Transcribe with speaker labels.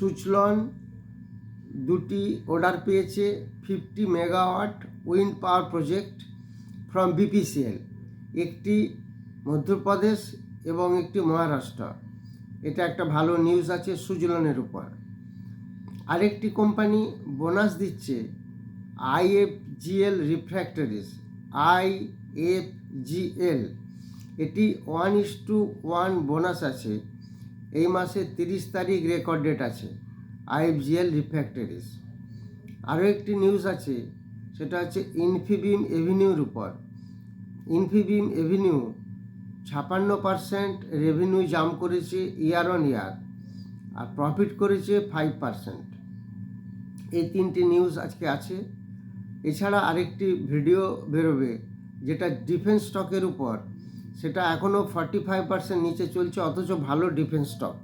Speaker 1: সুজলন দুটি অর্ডার পেয়েছে 50 megawatt wind power project from BPCL, একটি মধ্যপ্রদেশ এবং একটি মহারাষ্ট্র। এটা একটা ভালো নিউজ আছে সুজলনের উপর। আরেকটি কোম্পানি বোনাস দিচ্ছে IFGL রিফ্র্যাক্টারিজ, IFGL, এটি 1:1 বোনাস আছে। এই মাসের 30 তারিখ রেকর্ড ডেট আছে IFGL রিফ্র্যাক্টারিজ। আরও একটি নিউজ আছে, সেটা হচ্ছে ইনফিবিম এভিনিউর উপর। ইনফিবিম এভিনিউ 56% রেভিনিউ জাম্প করেছে year on year, R profit করেছে 5%। এই তিনটি নিউজ আজকে আছে। এছাড়া আরেকটি ভিডিও বেরোবে যেটা ডিফেন্স স্টকের উপর, সেটা এখনও 45% নিচে চলছে, অথচ ভালো ডিফেন্স স্টক।